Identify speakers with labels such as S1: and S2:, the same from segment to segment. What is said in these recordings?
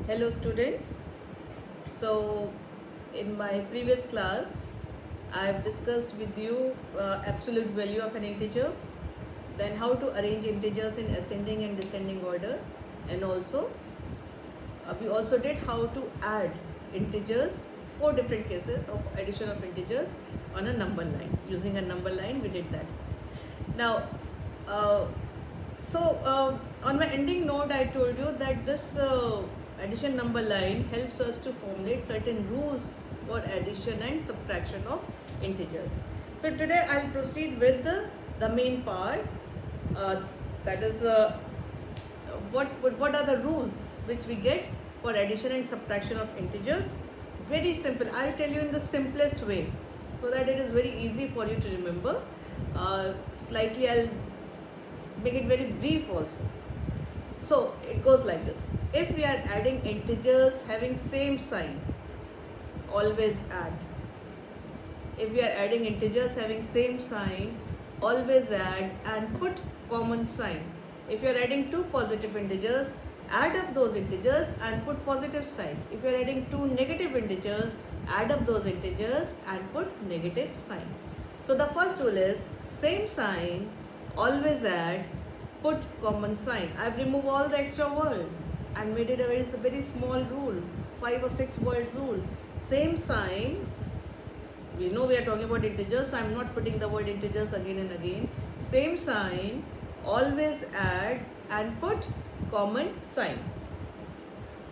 S1: Hello students. So in my previous class I have discussed with you absolute value of an integer, then how to arrange integers in ascending and descending order, and also we also did how to add integers, 4 different cases of addition of integers on a number line. Using a number line we did that. Now on my ending note I told you that this addition number line helps us to formulate certain rules for addition and subtraction of integers. So today I'll proceed with the main part, that is what are the rules which we get for addition and subtraction of integers. Very simple. I'll tell you in the simplest way so that it is very easy for you to remember. Slightly I'll make it very brief also. So it goes like this: if we are adding integers having same sign, always add. If we are adding integers having same sign, always add and put common sign. If you are adding two positive integers, add up those integers and put positive sign. If you are adding two negative integers, add up those integers and put negative sign. So the first rule is same sign, always add, put common sign. I have removed all the extra words and made it a very small rule, 5 or 6 words rule. Same sign, we know we are talking about integers, so I am not putting the word integers again and again. Same sign, always add and put common sign.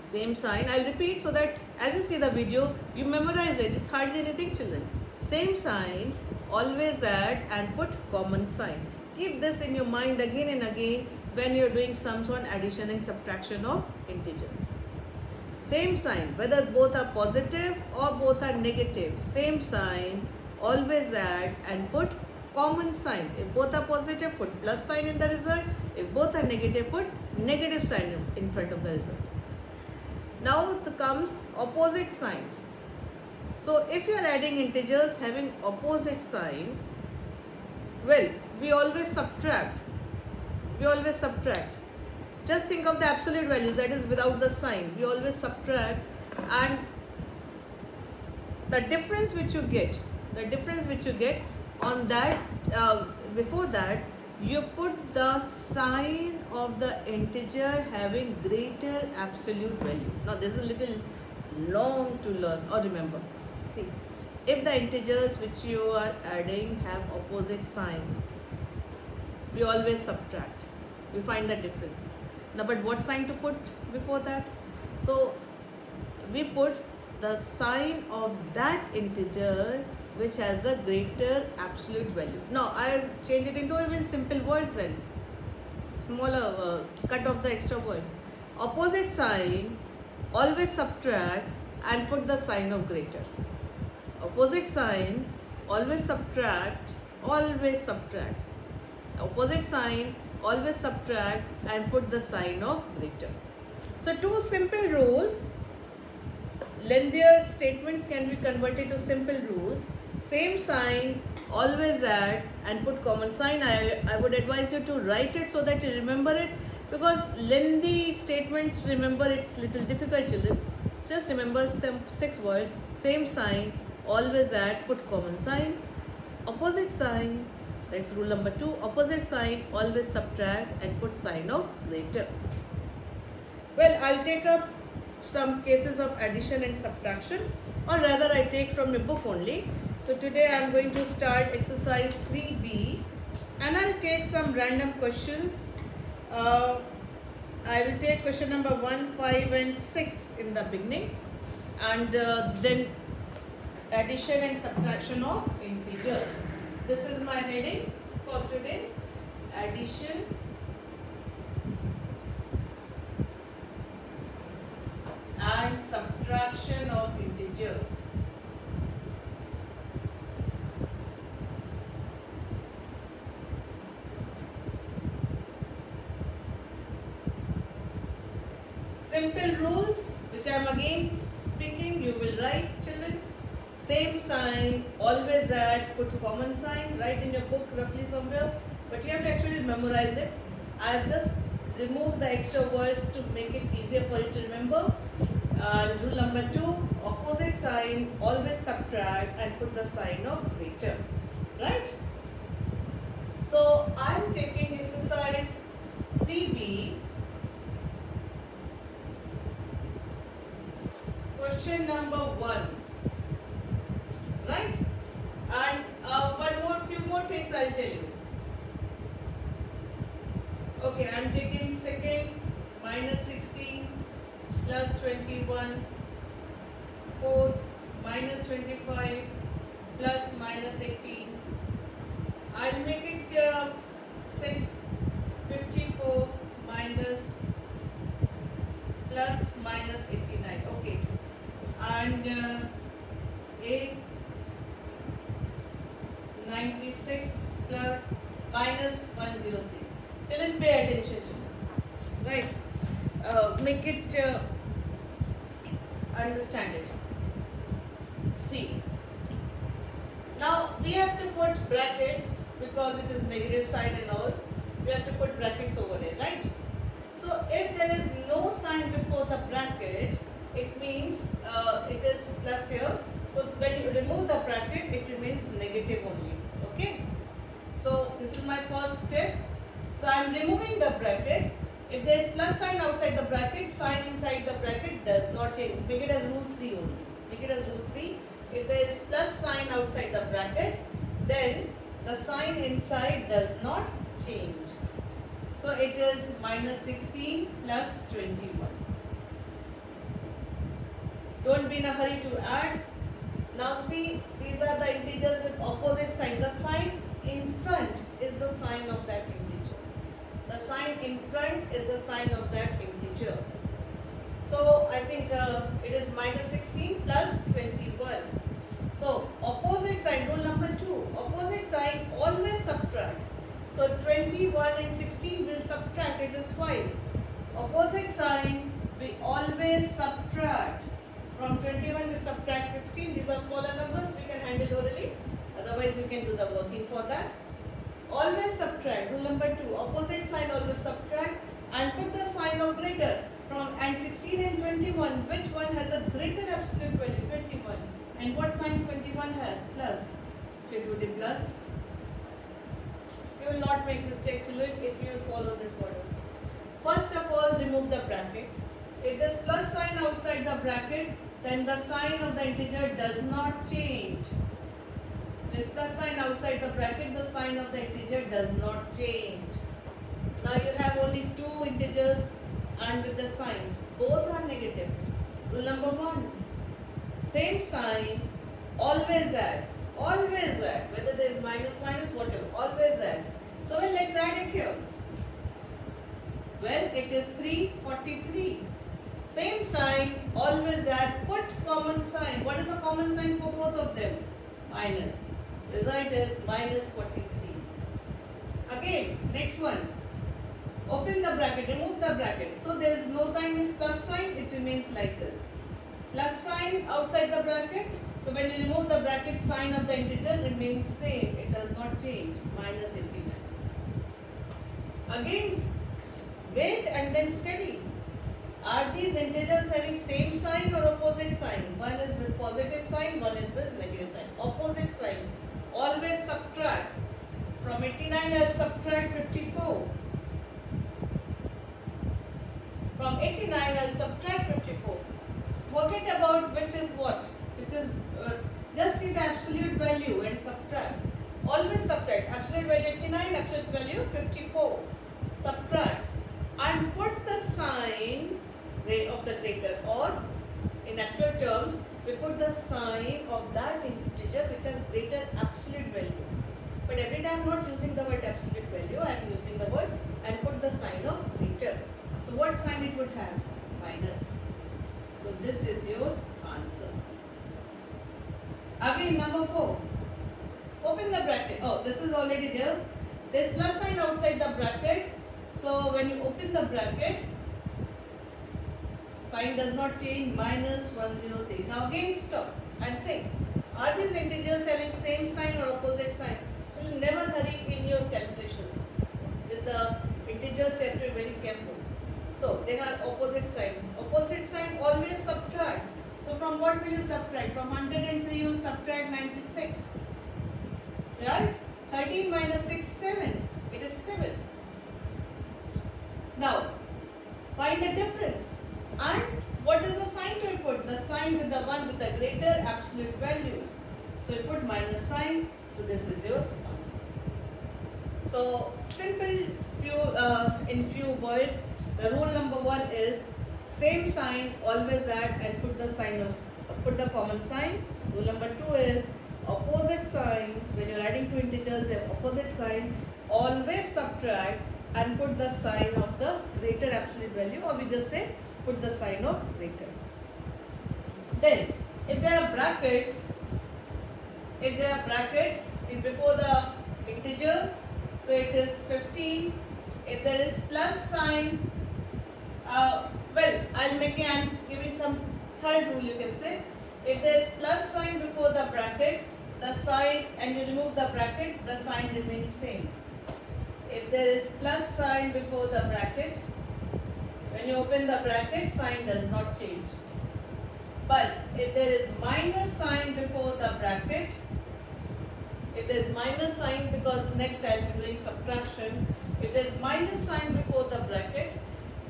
S1: Same sign, I'll repeat so that as you see the video, you memorize it. It's hardly anything, children. Same sign, always add and put common sign. Keep this in your mind again and again when you're doing sums on addition and subtraction of integers. Same sign, whether both are positive or both are negative, same sign, always add and put common sign. If both are positive, put plus sign in the result. If both are negative, put negative sign in front of the result. Now comes opposite sign. So if you are adding integers having opposite sign, well, we always subtract. Just think of the absolute values, that is without the sign. We always subtract, and the difference which you get on that, before that you put the sign of the integer having greater absolute value. Now this is a little long to learn or remember. See, if the integers which you are adding have opposite signs, we always subtract. We find the difference. Now, but what sign to put before that? So we put the sign of that integer which has a greater absolute value. Now I change it into even simple words then. Smaller, cut off the extra words. Opposite sign, always subtract and put the sign of greater. Opposite sign, always subtract, Opposite sign, always subtract and put the sign of greater. So two simple rules. Lengthier statements can be converted to simple rules. Same sign, always add and put common sign. I would advise you to write it so that you remember it, because lengthy statements, remember, it's little difficult, children. Just remember some 6 words. Same sign, always add, put common sign. Opposite sign, that's rule number 2. Opposite sign, always subtract and put sign of greater. Well, I'll take up some cases of addition and subtraction, or rather I take from a book only. So today I am going to start exercise 3B and I'll take some random questions. I will take question number 1, 5 and 6 in the beginning, and then addition and subtraction of integers. This is my heading for today: addition and subtraction of integers. Simple rules which I am again speaking, you will write, children. Same sign, always add, put common sign, write in your book roughly somewhere, but you have to actually memorize it. I have just remove the extra words to make it easier for you to remember. Rule number 2, opposite sign always subtract and put the sign of greater. Right? So I am taking exercise 3B. Question number 1. Right? And few more things I'll tell you. Okay, I'm taking second minus 16 plus 21, fourth minus 25 plus minus 18. I'll make it 654 minus plus minus 89. Okay, and 8 96 plus minus 103. Children, pay attention to, right? Make it understand it. See, now we have to put brackets because it is negative sign and all. We have to put brackets over it, right? So if there is no sign before the bracket, it means it is plus here. So when you remove the bracket, it remains negative only. Okay. So this is my first step. So I am removing the bracket. If there is plus sign outside the bracket, sign inside the bracket does not change. Make it as rule 3 only. Make it as rule 3. If there is plus sign outside the bracket, then the sign inside does not change. So it is minus 16 plus 21. Don't be in a hurry to add. Now see, these are the integers with opposite sign. The sign in front is the sign of that integer. The sign in front is the sign of that integer. So I think it is minus 16 plus 21. So opposite sign, rule number 2, opposite sign always subtract. So 21 and 16 will subtract, it is 5. Opposite sign, we always subtract. From 21 we subtract 16. These are smaller numbers, we can handle orally. Otherwise we can do the working for that. Always subtract. Rule number 2. Opposite sign always subtract and put the sign of greater. And 16 and 21, which one has a greater absolute value? 21. And what sign 21 has? Plus. So it would be plus. You will not make mistakes if you follow this order. First of all, remove the brackets. If there is plus sign outside the bracket, then the sign of the integer does not change. There is plus sign outside the bracket, the sign of the integer does not change. Now you have only two integers and with the signs, both are negative. Rule number 1, same sign, always add. Always add, whether there is minus, whatever, always add. So well, let's add it here. Well, it is 343. Same sign, always add, put common sign. What is the common sign for both of them? Minus. Result is minus 43. Again, next one. Open the bracket, remove the bracket. So there is no sign is plus sign, it remains like this. Plus sign outside the bracket. So when you remove the bracket, sign of the integer remains same. It does not change. Minus 89. Again, wait and then study. Are these integers having same sign or opposite sign? One is with positive sign, one is with negative sign. Opposite sign. Always subtract. From 89 I will subtract 54. From 89 I will subtract 54. Forget about which is what. Which is just see the absolute value and subtract. Always subtract. Absolute value 89, absolute value 54. Subtract and put the sign of the greater, or in actual terms we put the sign of that integer which has greater absolute value. But every time I am not using the word absolute value, I am using the word and put the sign of greater. So what sign it would have? Minus. So this is your answer. Again, number 4. Open the bracket. Oh, this is already there. There is plus sign outside the bracket. So when you open the bracket, sign does not change, minus 103. Now again stop and think. Are these integers having same sign or opposite sign? So you never hurry in your calculations. With the integers you have to be very careful. So they are opposite sign. Opposite sign always subtract. So from what will you subtract? From 103 you will subtract 96. Right? 13 minus 6, 7. It is 7. Now, find the difference. And what is the sign to put? The sign with the one with the greater absolute value. So you put minus sign. So this is your answer. So simple, in few words, the rule number 1 is same sign, always add and put the common sign. Rule number 2 is opposite signs. When you are adding two integers, they have opposite sign. Always subtract and put the sign of the greater absolute value, or we just say put the sign of greater. Then, if there are brackets in before the integers, so it is 15. If there is plus sign, I'm giving some third rule, you can say. If there is plus sign before the bracket, the sign, and you remove the bracket, the sign remains same. If there is plus sign before the bracket, when you open the bracket, sign does not change. But if there is minus sign before the bracket, if there is minus sign, because next I will be doing subtraction, if there is minus sign before the bracket,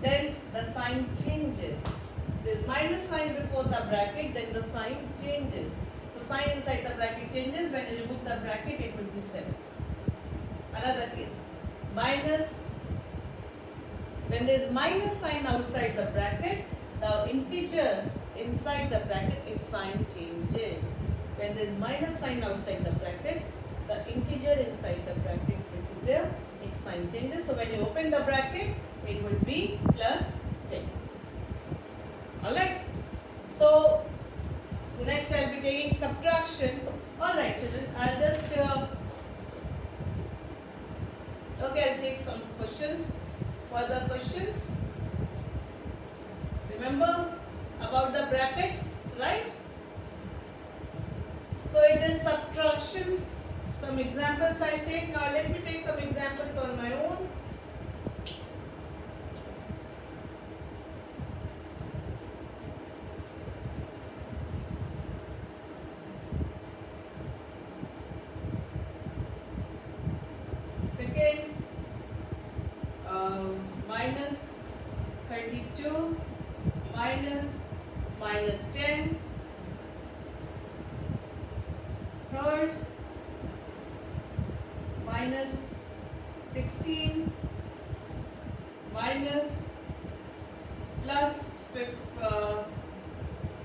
S1: then the sign changes. If there is minus sign before the bracket, then the sign changes. So sign inside the bracket changes. When you remove the bracket, it will be 7. Another case. When there is minus sign outside the bracket, the integer inside the bracket, its sign changes. When there is minus sign outside the bracket, the integer inside the bracket which is there, its sign changes. So when you open the bracket, it would be plus 10. Alright. So next I will be taking subtraction. Alright children, I'll just I'll take some questions. Further questions. Remember about the brackets, right? So it is subtraction. Some examples I take. Now let me take some examples on my own. Second, minus 32 minus 10. Third, minus 16 minus plus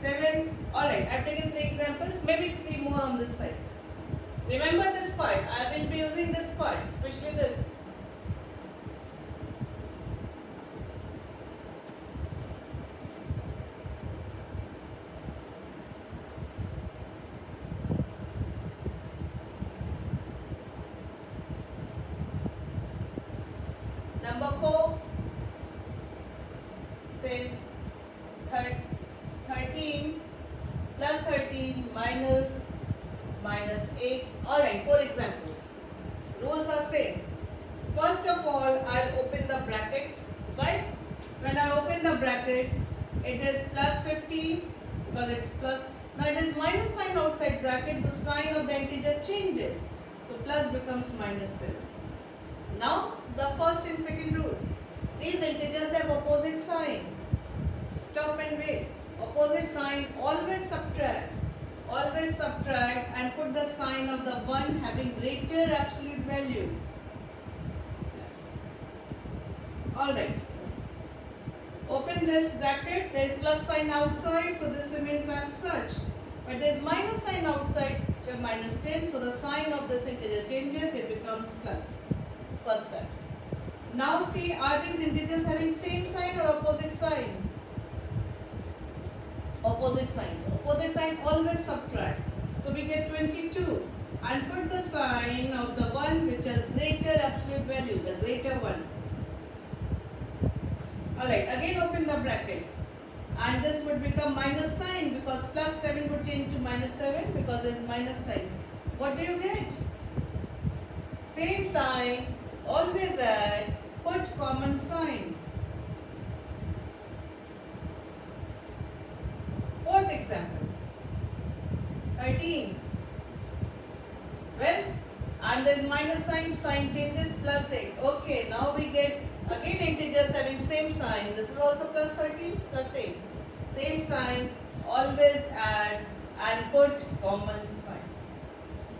S1: 7. Alright, I have taken 3 examples, maybe 3 more on this side. Remember this part, I will be using this part, especially this. Number 4 says 13 plus 13 minus 8. Alright, 4 examples. Rules are same. First of all, I'll open the brackets, right? When I open the brackets, it is plus 15 because it's plus. Now it is minus sign outside bracket, the sign of the integer changes. So plus becomes minus 7. Now the first and second rule. These integers have opposite sign. Stop and wait. Opposite sign, always subtract. Always subtract and put the sign of the one having greater absolute value. Yes. Alright. Open this bracket. There is plus sign outside, so this remains as such. But there is minus sign outside, which is minus 10. So the sign of this integer changes. It becomes plus. First step. Now see, are these integers having same sign or opposite sign? Opposite signs. Opposite sign always subtract. So we get 22 and put the sign of the one which has greater absolute value, the greater one. Alright, again open the bracket. And this would become minus sign because plus 7 would change to minus 7 because there is minus sign. What do you get? Same sign, always add, put common sign. example. 13. Well, and there is minus sign, sign changes, plus 8. Okay, now we get again integers having same sign. This is also plus 13, plus 8. Same sign, always add and put common sign.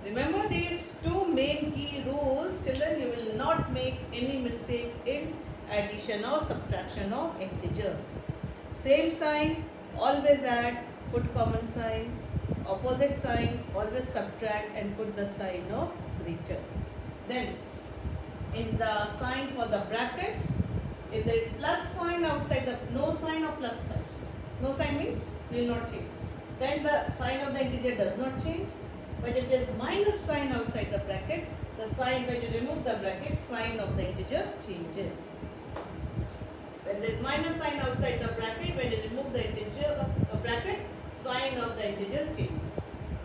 S1: Remember these two main key rules, children. You will not make any mistake in addition or subtraction of integers. Same sign, always add, put common sign. Opposite sign, always subtract and put the sign of greater. Then in the sign for the brackets, if there is plus sign outside the, no sign or plus sign. No sign means will not change. Then the sign of the integer does not change. But if there is minus sign outside the bracket, the sign, when you remove the bracket, sign of the integer changes. When there is minus sign outside the bracket, when you remove the integer bracket, sign of the integer changes.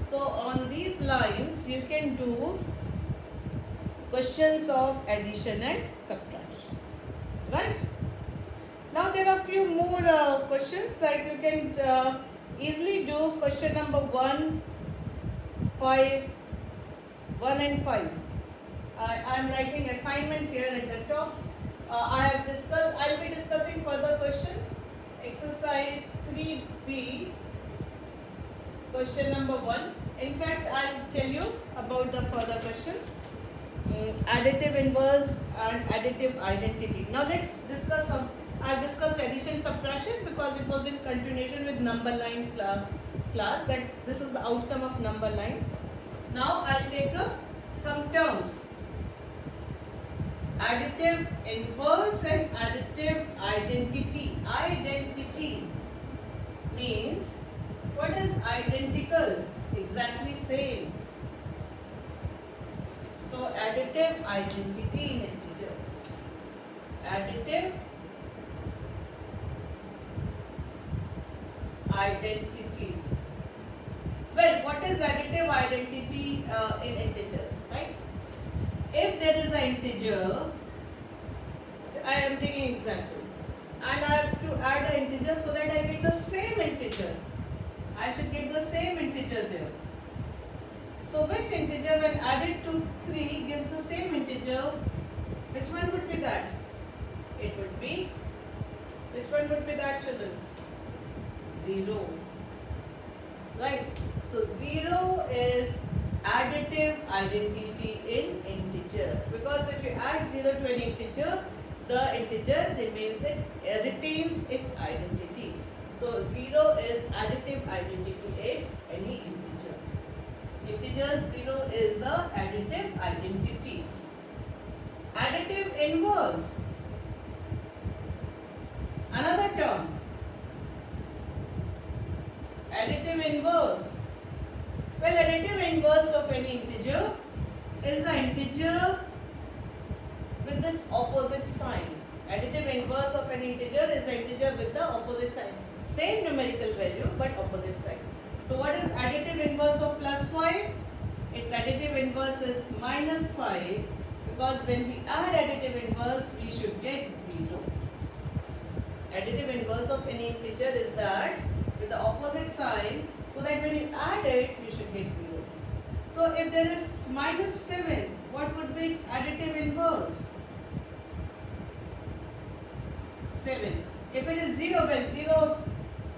S1: So on these lines, you can do questions of addition and subtraction. Right? Now there are few more questions, like you can easily do question number 1, 5, 1 and 5. I am writing assignment here at the top. I will be discussing further questions. Exercise 3B, question number 1. In fact, I will tell you about the further questions. Additive inverse and additive identity. Now let's discuss some. I have discussed addition subtraction because it was in continuation with number line class, that this is the outcome of number line. Now I will take up some terms. Additive inverse and additive identity. Identity means what is identical? Exactly same. So additive identity in integers. Additive identity. Well, what is additive identity in integers, right? If there is an integer, I am taking example, and I have to add an integer so that I get the same integer. I should get the same integer there. So which integer when added to 3 gives the same integer? Which one would be that? It would be, which one would be that, children? 0. Right? So 0 is additive identity in integers, because if you add 0 to an integer, the integer retains its identity. So 0 is additive identity in any integer. Integer 0 is the additive identity. Additive inverse, another term. Additive inverse. Well, additive inverse of any integer is the integer with its opposite sign. Additive inverse of an integer is the integer with the opposite sign. Same numerical value but opposite sign. So what is additive inverse of plus 5? Its additive inverse is minus 5, because when we add additive inverse, we should get 0. Additive inverse of any integer is that with the opposite sign, so that when you add it, you should get 0. So if there is minus 7, what would be its additive inverse? 7. If it is 0, well, 0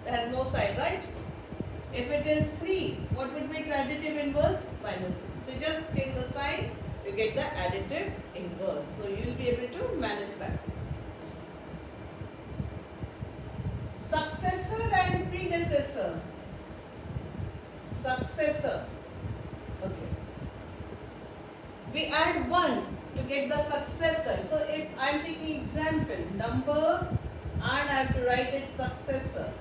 S1: has no sign, right? If it is 3, what would be its additive inverse? Minus 3. So you just change the sign, you get the additive inverse. So you will be able to manage that. Successor and predecessor. Successor. Okay. We add 1 to get the successor. So if I am taking example, number, and I have to write its successor.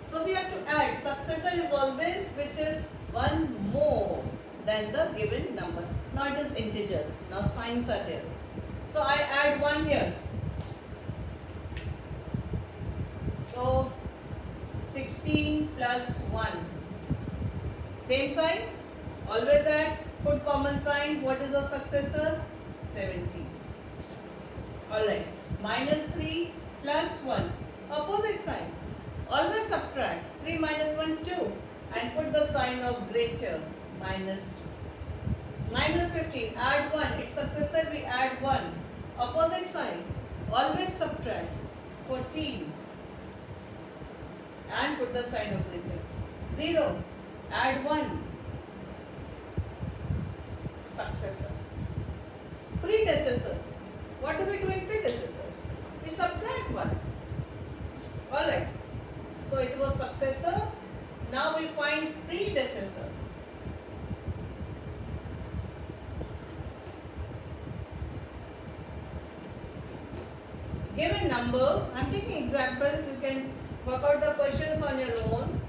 S1: So we have to add, successor is always which is 1 more than the given number. Now it is integers. Now signs are there. So I add 1 here. So 16 plus 1. Same sign. Always add. Put common sign. What is the successor? 17. Alright. Minus 3 plus 1. Opposite sign. Always subtract. 3 minus 1, 2. And put the sign of greater. Minus 2. Minus 15. Add 1. Its successor we add 1. Opposite sign. Always subtract. 14. And put the sign of greater. 0. Add 1. Successor. Predecessors. What do we do in predecessor? We subtract 1. Alright. So it was successor. Now we find predecessor. Given number, I am taking examples, you can work out the questions on your own.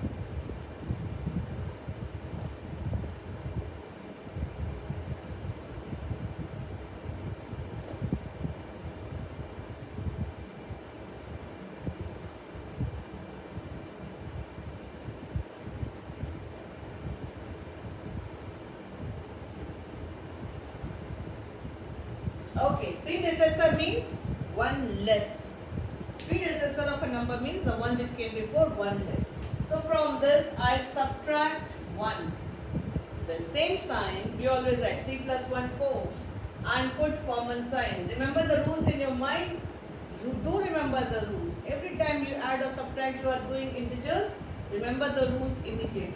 S1: Okay, predecessor means one less. Predecessor of a number means the one which came before one less. So from this I'll subtract 1. Then same sign, we always add 3 plus 1, 4 and put common sign. Remember the rules in your mind? You do remember the rules. Every time you add or subtract you are doing integers, remember the rules immediately.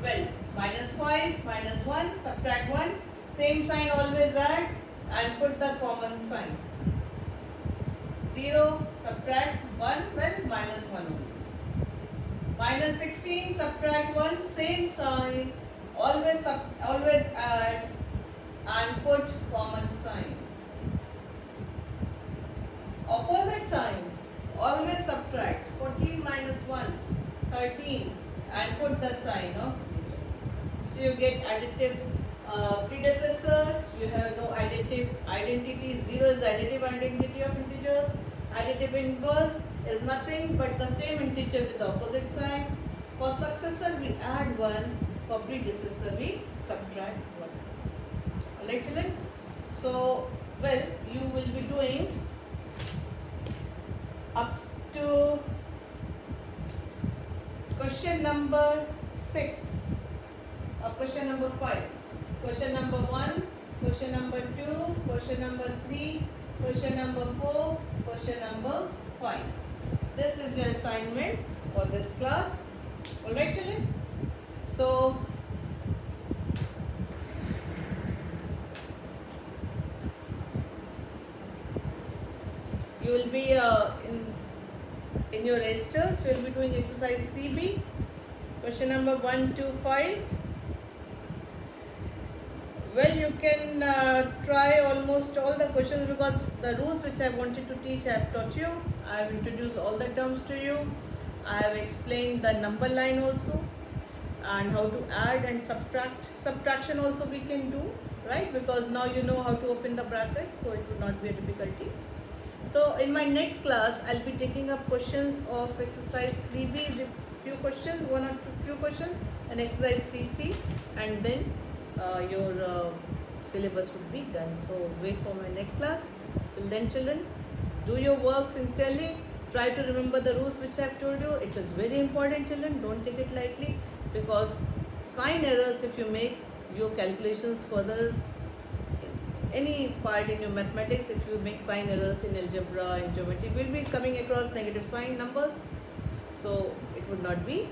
S1: Well, minus 5, minus 1, subtract 1, same sign always add and put the common sign. 0, subtract 1, well, minus 1 only. Minus 16, subtract 1, same sign, always add and put common sign. Opposite sign, always subtract. 14 minus 1, 13 and put the sign of greater. So you get additive predecessor, you have no additive identity. 0 is the additive identity of integers. Additive inverse is nothing but the same integer with the opposite sign. For successor we add 1, for predecessor we subtract 1. Alright children? So, well, you will be doing up to question number 6 or question number 5. Question number 1, question number 2, question number 3, question number 4, question number 5. This is your assignment for this class. Alright children? So, you will be in your registers, you will be doing exercise 3B, question number 1 to 5. Well, you can try almost all the questions because the rules which I wanted to teach I have taught you. I have introduced all the terms to you. I have explained the number line also and how to add and subtract. Subtraction also we can do, right? Because now you know how to open the brackets, so it would not be a difficulty. So in my next class, I'll be taking up questions of exercise 3B, few questions, one or few questions, and exercise 3C, and then your syllabus would be done. So wait for my next class. Till then children, do your work sincerely. Try to remember the rules which I have told you. It is very important children. Don't take it lightly because sign errors, if you make your calculations further, any part in your mathematics, if you make sign errors in algebra and geometry, will be coming across negative sign numbers. So it would not be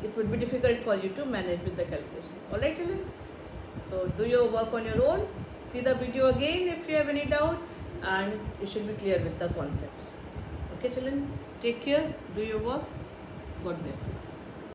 S1: it would be difficult for you to manage with the calculations. Alright children? So do your work on your own. See the video again if you have any doubt and you should be clear with the concepts. Okay children? Take care. Do your work. God bless you.